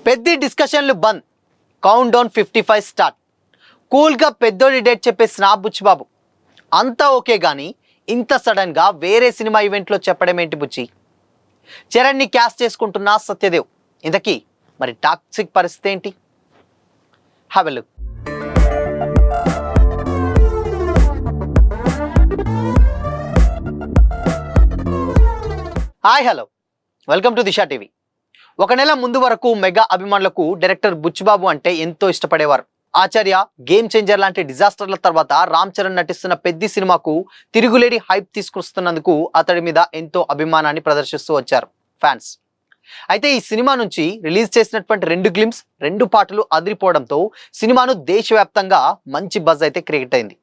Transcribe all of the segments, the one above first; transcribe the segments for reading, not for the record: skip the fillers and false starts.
పెద్ద డిస్కషన్లు బంద్, count down 55 start. కూల్గా పెద్దోడి date చెప్పేసిన బుచ్చిబాబు. అంతా ఓకే కానీ ఇంత సడన్గా వేరే సినిమా ఈవెంట్లో చెప్పడం ఏంటి బుచ్చి? చరణ్ని క్యాస్ట్ చేసుకుంటున్న సత్యదేవ్, ఇంతకీ మరి టాక్సిక్ పరిస్థితి ఏంటి? Have a look. Hi hello, welcome to Disha TV. ఒక నెల ముందు వరకు మెగా అభిమానులకు డైరెక్టర్ బుచ్చిబాబు అంటే ఎంతో ఇష్టపడేవారు. ఆచార్య, గేమ్ చేంజర్ లాంటి డిజాస్టర్ల తర్వాత రామ్ చరణ్ నటిస్తున్న పెద్ద సినిమాకు తిరుగులేని హైప్ తీసుకొస్తున్నందుకు అతడి మీద ఎంతో అభిమానాన్ని ప్రదర్శిస్తూ వచ్చారు ఫ్యాన్స్. అయితే ఈ సినిమా నుంచి రిలీజ్ చేసినటువంటి 2 గ్లిమ్స్, 2 పాటలు అదిరిపోవడంతో సినిమాను దేశవ్యాప్తంగా మంచి బజ్ అయితే క్రియేట్ అయింది.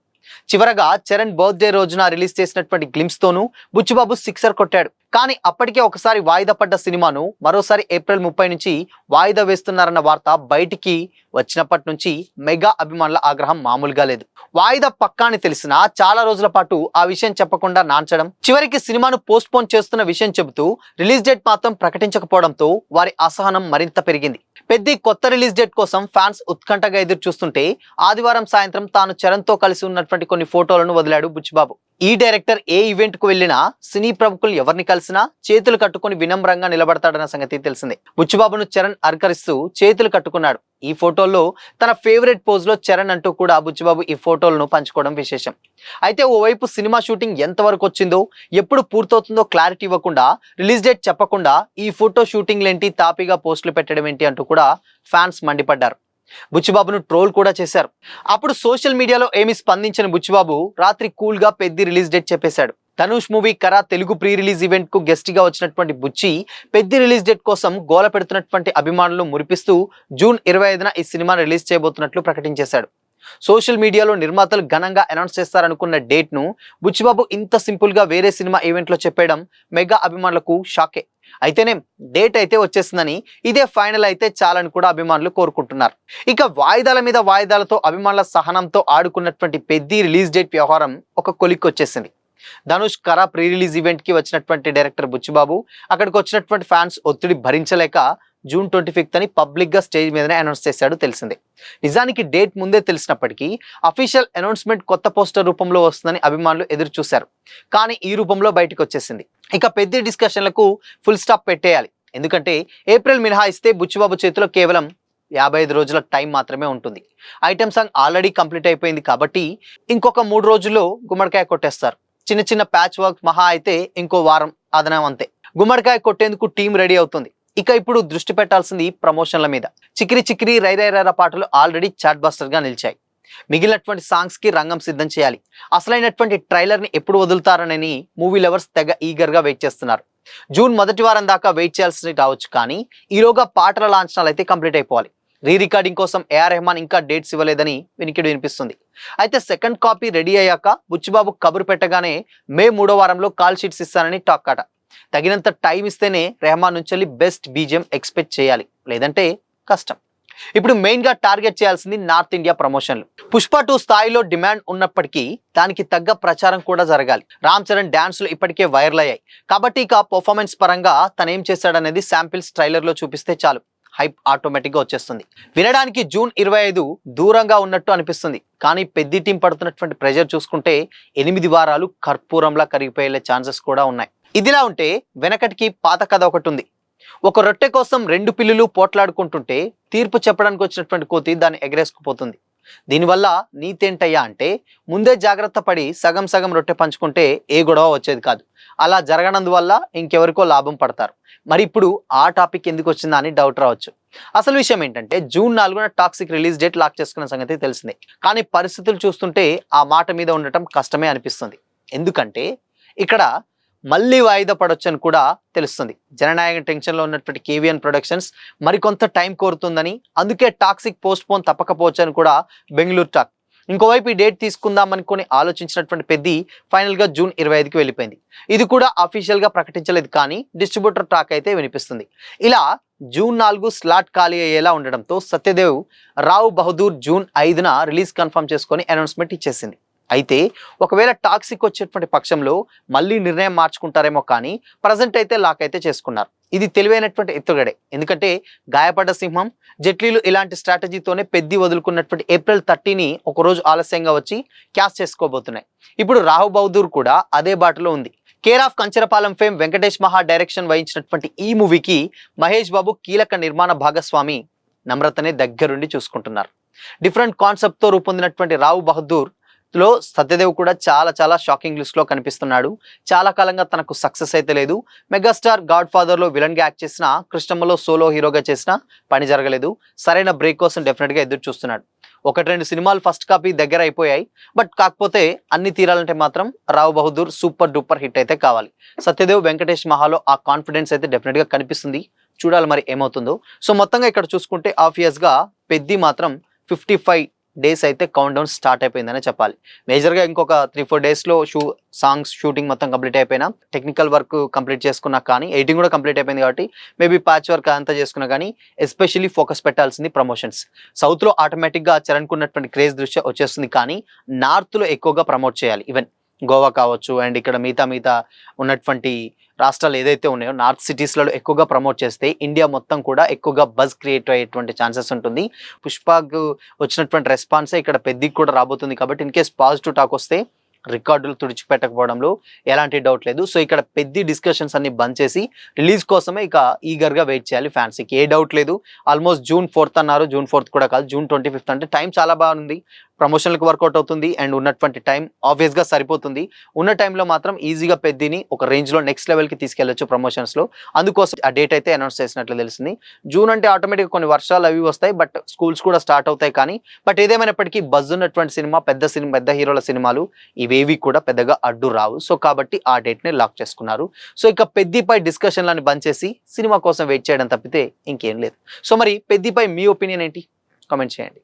చివరగా చరణ్ బర్త్డే రోజున రిలీజ్ చేసినటువంటి గ్లిమ్స్ తోనూ బుచ్చిబాబు సిక్సర్ కొట్టాడు. కానీ అప్పటికే ఒకసారి వాయిదా పడ్డ సినిమాను మరోసారి ఏప్రిల్ 30 నుంచి వాయిదా వేస్తున్నారన్న వార్త బయటికి వచ్చినప్పటి నుంచి మెగా అభిమానుల ఆగ్రహం మామూలుగా లేదు. వాయిదా పక్కా అని తెలిసినా చాలా రోజుల పాటు ఆ విషయం చెప్పకుండా నాంచడం, చివరికి సినిమాను పోస్ట్ పోన్ చేస్తున్న విషయం చెబుతూ రిలీజ్ డేట్ మాత్రం ప్రకటించకపోవడంతో వారి అసహనం మరింత పెరిగింది. పెద్ద కొత్త రిలీజ్ డేట్ కోసం ఫ్యాన్స్ ఉత్కంఠగా ఎదురు చూస్తుంటే ఆదివారం సాయంత్రం తాను చరణ్ తో కలిసి ఉన్నటువంటి కొన్ని ఫోటోలను వదిలాడు బుచ్చిబాబు. ఈ డైరెక్టర్ ఏ ఈవెంట్ కు వెళ్ళినా సినీ ప్రముఖులు ఎవరిని కలిసినా చేతులు కట్టుకుని వినమ్రంగా నిలబడతాడన్న సంగతి తెలిసిందే. బుచ్చిబాబును చరణ్ అర్కరిస్తూ చేతులు కట్టుకున్నాడు. ఈ ఫోటోల్లో తన ఫేవరెట్ పోజ్ లో చరణ్ అంటూ కూడా బుచ్చిబాబు ఈ ఫోటోలను పంచుకోవడం విశేషం. అయితే ఓవైపు సినిమా షూటింగ్ ఎంతవరకు వచ్చిందో, ఎప్పుడు పూర్తవుతుందో క్లారిటీ ఇవ్వకుండా, రిలీజ్ డేట్ చెప్పకుండా ఈ ఫోటో షూటింగ్ ఏంటి, తాపీగా పోస్టులు పెట్టడం ఏంటి అంటూ కూడా ఫ్యాన్స్ మండిపడ్డారు. బుచ్చిబాబును ట్రోల్ కూడా చేశారు. అప్పుడు సోషల్ మీడియాలో ఏమీ స్పందించిన బుచ్చిబాబు రాత్రి కూల్ గా పెద్ద రిలీజ్ డేట్ చెప్పేశాడు. Dhanush movie Kara Telugu pre release event కు గెస్ట్ గా వచ్చినటువంటి బుచ్చి పెద్ద రిలీజ్ డేట్ కోసం గోల పెడుతున్నటువంటి అభిమానులను మురిపిస్తూ జూన్ 25న ఈ సినిమా రిలీజ్ చేయబోతున్నట్లు ప్రకటించేశాడు. సోషల్ మీడియాలో నిర్మాతలు ఘనంగా అనౌన్స్ చేస్తారనుకున్న డేట్ ను బుచ్చిబాబు ఇంత సింపుల్ గా వేరే సినిమా ఈవెంట్ లో చెప్పేయడం మెగా అభిమానులకు షాకే. అయితేనే డేట్ అయితే వచ్చేసిందని, ఇదే ఫైనల్ అయితే చాలని కూడా అభిమానులు కోరుకుంటున్నారు. ఇక వాయిదాల మీద వాయిదాలతో అభిమానుల సహనంతో ఆడుకున్నటువంటి పెద్ద రిలీజ్ డేట్ వ్యవహారం ఒక కొలిక్కి వచ్చేసింది. ధనుష్ కరా ప్రీ రిలీజ్ ఈవెంట్ కి వచ్చినటువంటి డైరెక్టర్ బుచ్చిబాబు అక్కడికి వచ్చినటువంటి ఫ్యాన్స్ ఒత్తిడి భరించలేక జూన్ 25th అని పబ్లిక్ గా స్టేజ్ మీదనే అనౌన్స్ చేశాడు, తెలిసిందే. నిజానికి డేట్ ముందే తెలిసినప్పటికీ అఫీషియల్ అనౌన్స్మెంట్ కొత్త పోస్టర్ రూపంలో వస్తుందని అభిమానులు ఎదురు చూశారు. కానీ ఈ రూపంలో బయటకు వచ్చేసింది. ఇక పెద్ద డిస్కషన్లకు ఫుల్ స్టాప్ పెట్టేయాలి. ఎందుకంటే ఏప్రిల్ మినహాయిస్తే బుచ్చిబాబు చేతిలో కేవలం 55 రోజుల టైం మాత్రమే ఉంటుంది. ఐటమ్ సాంగ్ ఆల్రెడీ కంప్లీట్ అయిపోయింది కాబట్టి ఇంకొక 3 రోజుల్లో గుమ్మడికాయ కొట్టేస్తారు. చిన్న చిన్న ప్యాచ్ వర్క్ మహా అయితే ఇంకో వారం అదనం, అంతే. గుమ్మడికాయ కొట్టేందుకు టీం రెడీ అవుతుంది. ఇక ఇప్పుడు దృష్టి పెట్టాల్సింది ప్రమోషన్ల మీద. చిక్కిరి చిక్కిరి రై రై రైరా పాటలు ఆల్రెడీ చాట్ బస్టర్ గా నిలిచాయి. మిగిలినటువంటి సాంగ్స్ కి రంగం సిద్ధం చేయాలి. అసలైనటువంటి ట్రైలర్ ని ఎప్పుడు వదులుతారనని మూవీ లవర్స్ తెగ ఈగర్ గా వెయిట్ చేస్తున్నారు. జూన్ మొదటి వారం దాకా వెయిట్ చేయాల్సి కావచ్చు, కానీ ఈలోగా పాటల లాంఛనాలు అయితే కంప్లీట్ అయిపోవాలి. రీ రికార్డింగ్ కోసం ఏఆర్ రెహమాన్ ఇంకా డేట్స్ ఇవ్వలేదని వినికిడి వినిపిస్తుంది. అయితే సెకండ్ కాపీ రెడీ అయ్యాక బుచ్చిబాబు కబురు పెట్టగానే మే 3వ వారంలో కాల్ షీట్స్ ఇస్తానని టాక్ అట. తగినంత టైం ఇస్తేనే రెహమాన్ నుంచి బెస్ట్ బీజిఎం ఎక్స్పెక్ట్ చేయాలి, లేదంటే కష్టం. ఇప్పుడు మెయిన్ గా టార్గెట్ చేయాల్సింది నార్త్ ఇండియా ప్రమోషన్లు. పుష్ప 2 స్థాయిలో డిమాండ్ ఉన్నప్పటికీ దానికి తగ్గ ప్రచారం కూడా జరగాలి. రామ్ చరణ్ డాన్సులు ఇప్పటికే వైరల్ అయ్యాయి కాబట్టి ఇక పర్ఫార్మెన్స్ పరంగా తను ఏం చేశాడనేది శాంపిల్స్ ట్రైలర్ లో చూపిస్తే చాలు, హైప్ ఆటోమేటిక్ గా వచ్చేస్తుంది. వినడానికి జూన్ 25 దూరంగా ఉన్నట్టు అనిపిస్తుంది, కానీ పెద్ద టీం పడుతున్నటువంటి ప్రెషర్ చూసుకుంటే 8 వారాలు కర్పూరంలా కరిగిపోయే ఛాన్సెస్ కూడా ఉన్నాయి. ఇదిలా ఉంటే వెనకటికి పాత కథ ఒకటి ఉంది. ఒక రొట్టె కోసం 2 పిల్లులు పోట్లాడుకుంటుంటే తీర్పు చెప్పడానికి వచ్చినటువంటి కోతి దాన్ని ఎగరేసుకుపోతుంది. దీనివల్ల నీతేంటయ్యా అంటే ముందే జాగ్రత్త పడి సగం సగం రొట్టె పంచుకుంటే ఏ గొడవ వచ్చేది కాదు. అలా జరగనందువల్ల ఇంకెవరికో లాభం పడతారు. మరి ఇప్పుడు ఆ టాపిక్ ఎందుకు వచ్చిందా అని డౌట్ రావచ్చు. అసలు విషయం ఏంటంటే జూన్ 4న టాక్సిక్ రిలీజ్ డేట్ లాక్ చేసుకున్న సంగతి తెలిసిందే. కానీ పరిస్థితులు చూస్తుంటే ఆ మాట మీద ఉండటం కష్టమే అనిపిస్తుంది. ఎందుకంటే ఇక్కడ మళ్ళీ వాయిదా పడొచ్చని కూడా తెలుస్తుంది. జననాయక టెన్షన్ లో ఉన్నటువంటి కేవీఎన్ ప్రొడక్షన్స్ మరికొంత టైం కోరుతుందని, అందుకే టాక్సిక్ పోస్ట్ పోన్ తప్పకపోవచ్చు అని కూడా బెంగళూరు టాక్. ఇంకోవైపు ఈ డేట్ తీసుకుందాం అనుకుని ఆలోచించినటువంటి పెద్ద ఫైనల్ గా జూన్ 25కి వెళ్ళిపోయింది. ఇది కూడా అఫీషియల్ గా ప్రకటించలేదు, కానీ డిస్ట్రిబ్యూటర్ టాక్ అయితే వినిపిస్తుంది. ఇలా జూన్ 4 స్లాట్ ఖాళీ అయ్యేలా ఉండడంతో సత్యదేవ్ రావ్ బహదూర్ జూన్ 5న రిలీజ్ కన్ఫర్మ్ చేసుకొని అనౌన్స్మెంట్ ఇచ్చేసింది. అయితే ఒకవేళ టాక్సిక్ వచ్చేటువంటి పక్షంలో మళ్ళీ నిర్ణయం మార్చుకుంటారేమో కానీ ప్రజెంట్ అయితే లాక్ అయితే చేసుకున్నారు. ఇది తెలివైనటువంటి ఎత్తుగడే. ఎందుకంటే గాయపడ్డ సింహం జైట్లీలు ఇలాంటి స్ట్రాటజీతోనే పెద్ది వదులుకున్నటువంటి ఏప్రిల్ 30ని ఒకరోజు ఆలస్యంగా వచ్చి క్యాష్ చేసుకోబోతున్నాయి. ఇప్పుడు రాహు బహదూర్ కూడా అదే బాటలో ఉంది. Care of Kancharapalem fame Venkatesh మహా డైరెక్షన్ వహించినటువంటి ఈ మూవీకి మహేష్ బాబు కీలక నిర్మాణ భాగస్వామి నమ్రతనే దగ్గరుండి చూసుకుంటున్నారు. డిఫరెంట్ కాన్సెప్ట్ తో రూపొందినటువంటి రావు బహదూర్ లో సత్యదేవ్ కూడా చాలా చాలా షాకింగ్ లిస్ట్ లో కనిపిస్తున్నాడు. చాలా కాలంగా తనకు సక్సెస్ అయితే లేదు. మెగాస్టార్ గాడ్ ఫాదర్ లో విలన్ గా యాక్ట్ చేసిన, కృష్ణమ్మలో సోలో హీరోగా చేసిన పని జరగలేదు. సరైన బ్రేక్ కోసం డెఫినెట్ గా ఎదురు చూస్తున్నాడు. 1-2 సినిమాలు ఫస్ట్ కాపీ దగ్గర అయిపోయాయి. బట్ కాకపోతే అన్ని తీరాలంటే మాత్రం రావు బహదూర్ సూపర్ డూపర్ హిట్ అయితే కావాలి. సత్యదేవ్ వెంకటేష్ మహాలో ఆ కాన్ఫిడెన్స్ అయితే డెఫినెట్ గా కనిపిస్తుంది. చూడాలి మరి ఏమవుతుందో. సో మొత్తంగా ఇక్కడ చూసుకుంటే ఆబ్వియస్ గా పెద్ది మాత్రం 55 డేస్ అయితే కౌంట్ డౌన్ స్టార్ట్ అయిపోయిందనే చెప్పాలి. మేజర్గా ఇంకొక 3-4 డేస్లో సాంగ్స్ షూటింగ్ మొత్తం కంప్లీట్ అయిపోయినా, టెక్నికల్ వర్క్ కంప్లీట్ చేసుకున్నా కానీ, ఎడిటింగ్ కూడా కంప్లీట్ అయిపోయింది కాబట్టి మేబీ ప్యాచ్ వర్క్ అంతా చేసుకున్నా కానీ ఎస్పెషల్లీ ఫోకస్ పెట్టాల్సింది ప్రమోషన్స్. సౌత్లో ఆటోమేటిక్గా చరణ్కు ఉన్నటువంటి క్రేజ్ దృష్ట్యా వచ్చేస్తుంది కానీ నార్త్లో ఎక్కువగా ప్రమోట్ చేయాలి. ఈవెన్ గోవా కావచ్చు అండ్ ఇక్కడ మిగతా ఉన్నటువంటి రాష్ట్రాలు ఏదైతే ఉన్నాయో నార్త్ సిటీస్లలో ఎక్కువగా ప్రమోట్ చేస్తే ఇండియా మొత్తం కూడా ఎక్కువగా బజ్ క్రియేట్ అయ్యేటువంటి ఛాన్సెస్ ఉంటుంది. పుష్పకు వచ్చినటువంటి రెస్పాన్సే ఇక్కడ పెద్దికి కూడా రాబోతుంది కాబట్టి ఇన్ కేస్ పాజిటివ్ టాక్ వస్తే రికార్డులు తుడిచిపెట్టకపోవడంలో ఎలాంటి డౌట్ లేదు. సో ఇక్కడ పెద్ద డిస్కషన్స్ అన్ని బంద్ చేసి రిలీజ్ కోసమే ఇక ఈగర్గా వెయిట్ చేయాలి ఫ్యాన్స్కి. ఏ డౌట్ లేదు. ఆల్మోస్ట్ June 4th అన్నారు. June 4th కూడా కాదు, June 25th అంటే టైం చాలా బాగుంది. ప్రమోషన్లకు వర్కౌట్ అవుతుంది అండ్ ఉన్నటువంటి టైం ఆబ్వియస్గా సరిపోతుంది. ఉన్న టైంలో మాత్రం ఈజీగా పెద్దిని ఒక రేంజ్లో నెక్స్ట్ లెవెల్కి తీసుకెళ్లొచ్చు ప్రమోషన్స్లో. అందుకోసం ఆ డేట్ అయితే అనౌన్స్ చేసినట్లు తెలిసింది. జూన్ అంటే ఆటోమేటిక్గా కొన్ని వర్షాలు అవి వస్తాయి, బట్ స్కూల్స్ కూడా స్టార్ట్ అవుతాయి. కానీ బట్ ఏదేమైనప్పటికీ బజ్ ఉన్నటువంటి సినిమా, పెద్ద హీరోల సినిమాలు ఇవేవి కూడా పెద్దగా అడ్డు రావు. సో కాబట్టి ఆ డేట్ని లాక్ చేసుకున్నారు. సో ఇక పెద్దిపై డిస్కషన్లను బంద్ చేసి సినిమా కోసం వెయిట్ చేయడం తప్పితే ఇంకేం లేదు. సో మరి పెద్దిపై మీ ఒపీనియన్ ఏంటి? కామెంట్ చేయండి.